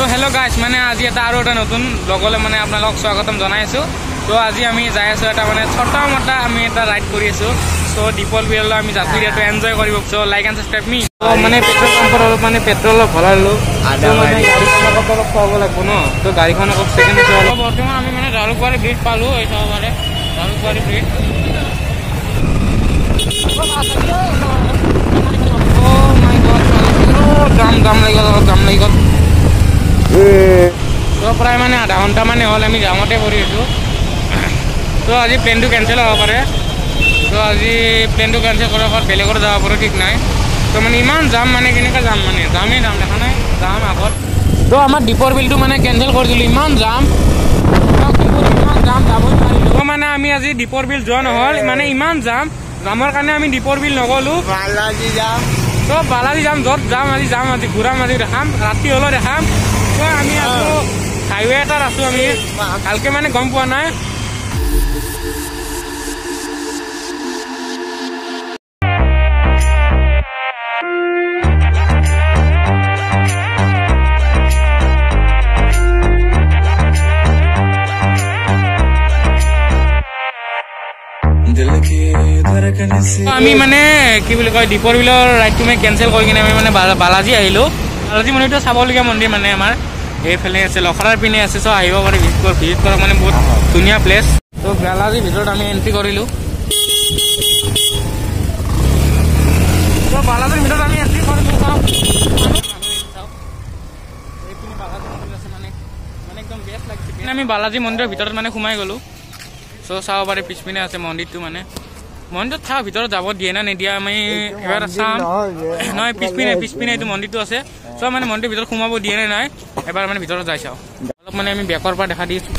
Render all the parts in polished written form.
So hello guys, মানে আজি এটা আৰু এটা নতুন ব্লগলে মানে আপোনালোকক স্বাগতম জনাইছো। তো আজি আমি যাই আছো এটা মানে ছোটা মোটা আমি এটা ৰাইড কৰি আছো। সো দীপল বিৰলা আমি যাত্ৰী এটা এনজয় কৰিব। সো লাইক এন্ড সাবস্ক্ৰাইব মি। তো মানে পেট্ৰল পাম্পৰ মানে পেট্ৰল ভৰালো। আধা মানে গাড়ীখন অলপ খোৱাব লাগিব ন। তো গাড়ীখন অলপ সেকেন্ড আছে অলপ। বৰ্তমান আমি মানে জালুকবাৰী ব্ৰিজ পালো এই সবাৰে। Jalukbari bridge. Oh my god. Jam লাগি গ'ল। তো প্ৰায় মানে আধা ঘণ্টা মানে হ'ল আমি জামতে পৰি আছোঁ। তো আজি প্লেনটো কেঞ্চেল হ'ব পাৰে। তো আজি প্লেনটো কেঞ্চেল কৰাৰ পাছত বেলেগত যাব পাৰোঁ ঠিক নাই। তো মানে ইমান জাম মানে কেনেকৈ যাম মানে জামেই যাম দেখা নাই যাম আগত। তো আমাৰ দীপৰ বিলটো মানে কেঞ্চেল কৰি দিলোঁ ইমান জাম যাবই নোৱাৰিলোঁ। তো মানে আমি আজি দীপৰ বিল যোৱা নহ'ল মানে ইমান জামৰ কাৰণে আমি দীপৰ বিল নগ'লোঁ। বালাজী যাম। তো বালাজী যাম য'ত যাম আজি ঘূৰাম আজি দেখাম ৰাতি হ'লেও দেখাম। তো আমি আছো হাইৱে এটাত আছো আমি ভালকে মানে গম পোৱা নাই। আমি মানে কি বুলি কয় দীপৰ বিলৰ ৰাইডটো মানে কেঞ্চেল কৰি কিনে আমি মানে বালাজী আহিলোঁ। বালাজী মন্দিৰটো চাবলগীয়া মন্দিৰ মানে আমাৰ এইফালে আছে লখৰাৰ পিনে আছে। চ' আহিব পাৰি ভিজিট কৰক মানে বহুত ধুনীয়া প্লেচ। তো বালাজীৰ ভিতৰত আমি এণ্ট্ৰি কৰিলোঁ। তো বালাজীৰ ভিতৰত আমি এণ্ট্ৰি কৰিলোঁ মানে একদম বেষ্ট লাগিছে। আমি বালাজী মন্দিৰৰ ভিতৰত মানে সোমাই গ'লোঁ। চ' চাব পাৰি পিছপিনে আছে মন্দিৰটো মানে মন্দিৰত চাওঁ ভিতৰত যাব দিয়ে না নিদিয়া আমি এবাৰ চাম নহয় পিছপিনে এইটো মন্দিৰটো আছে। চ' মানে মন্দিৰৰ ভিতৰত সোমাব দিয়ে নে নাই এবাৰ মানে ভিতৰত যাই চাওঁ। অলপ মানে আমি বেকৰ পৰা দেখা দিছোঁ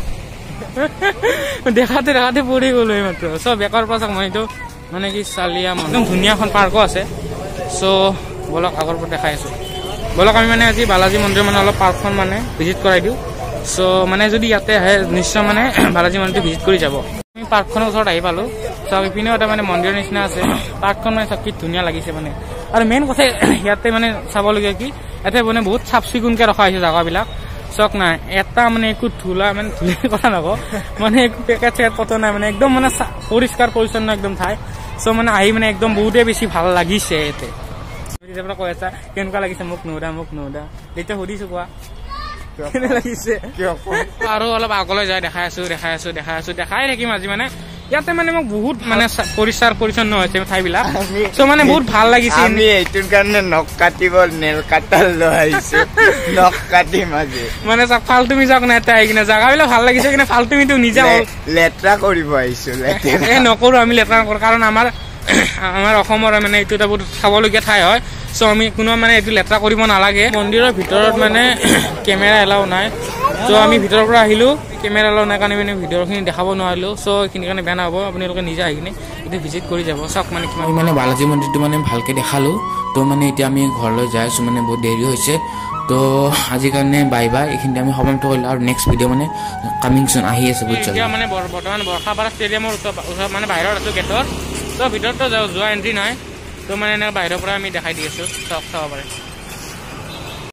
দেখাতে পৰি গ'লো এইমাত্ৰ। চ' বেকৰ পৰা চাওক মন্দিৰটো মানে কি চালিয়া একদম ধুনীয়া এখন পাৰ্কো আছে। চ' বলক আগৰ পৰা দেখাই আছোঁ বলক আমি মানে আজি বালাজী মন্দিৰ মানে অলপ পাৰ্কখন মানে ভিজিট কৰাই দিওঁ। চ' মানে যদি ইয়াতে আহে নিশ্চয় মানে বালাজী মন্দিৰটো ভিজিট কৰি যাব। আমি পাৰ্কখনৰ ওচৰত আহি পালোঁ। চব ইপিনেও এটা মানে মন্দিৰৰ নিচিনা আছে। পাৰ্কখন মানে চব কি ধুনীয়া লাগিছে মানে। আৰু মেইন কথা ইয়াতে মানে চাবলগীয়া কি ইয়াতে মানে বহুত চাফ চিকুণকৈ ৰখা হৈছে জেগাবিলাক। চক নাই এটা মানে একো ধূলা মানে ধূলিৰ কথা নকওঁ মানে একো পেকেট চেকেট কতো নাই মানে একদম মানে পৰিষ্কাৰ পৰিচ্ছন্ন একদম ঠাই। চ' মানে আহি মানে একদম বহুতেই বেছি ভাল লাগিছে ইয়াতে। তেতিয়াৰ পৰা কৈ আছা কেনেকুৱা লাগিছে মোক নোসোধা তেতিয়া সুধিছোঁ কোৱা কেনে লাগিছে আৰু অলপ আগলৈ যাই দেখাই থাকিম আজি মানে ইয়াতে মানে মোক বহুত মানে পৰিষ্কাৰ পৰিচ্ছন্ন হৈছে ঠাইবিলাক। চ' মানে বহুত ভাল লাগিছে। আমি এইটোৰ কাৰণে নখ কাটিব নেল কাটাৰ লৈ আহিছো নখ কাটিম আজি মানে চাওক ফাল্টুমি যাওক নাই আহি কিনে জেগাবিলাক ভাল লাগিছে কিন্তু ফাল্টুমিটো নিজে লেতেৰা কৰিব আহিছো। নকৰো আমি লেতেৰা নকৰো কাৰণ আমাৰ অসমৰ মানে এইটো এটা বহুত চাবলগীয়া ঠাই হয়। চ' আমি কোনো মানে এইটো লেতেৰা কৰিব নালাগে। মন্দিৰৰ ভিতৰত মানে কেমেৰা এলাও নাই। চ' আমি ভিতৰৰ পৰা আহিলোঁ কেমেৰা এলাও নাই কাৰণে মানে ভিডিঅ'খিনি দেখাব নোৱাৰিলোঁ। চ' এইখিনি কাৰণে বেয়া নহ'ব আপোনালোকে নিজে আহি কিনে এইটো ভিজিট কৰি যাব। চাওক মানে কিমান মানে বালাজী মন্দিৰটো মানে ভালকৈ দেখালোঁ। তো মানে এতিয়া আমি ঘৰলৈ যাই আছোঁ মানে বহুত দেৰি হৈছে। তো আজিৰ কাৰণে বাই এইখিনিতে আমি সমাপ্ত কৰিলোঁ আৰু নেক্সট ভিডিঅ' মানে কামিং চুন আহি আছে বহুত এতিয়া মানে বৰ্তমান বৰ্ষাপাৰা ষ্টেডিয়ামৰ ওচৰত মানে বাহিৰত আছোঁ গেটৰ। ত' ভিতৰতো যোৱা এণ্ট্ৰি নাই। তো মানে এনেকৈ বাহিৰৰ পৰা আমি দেখাই দি আছোঁ চাব পাৰে।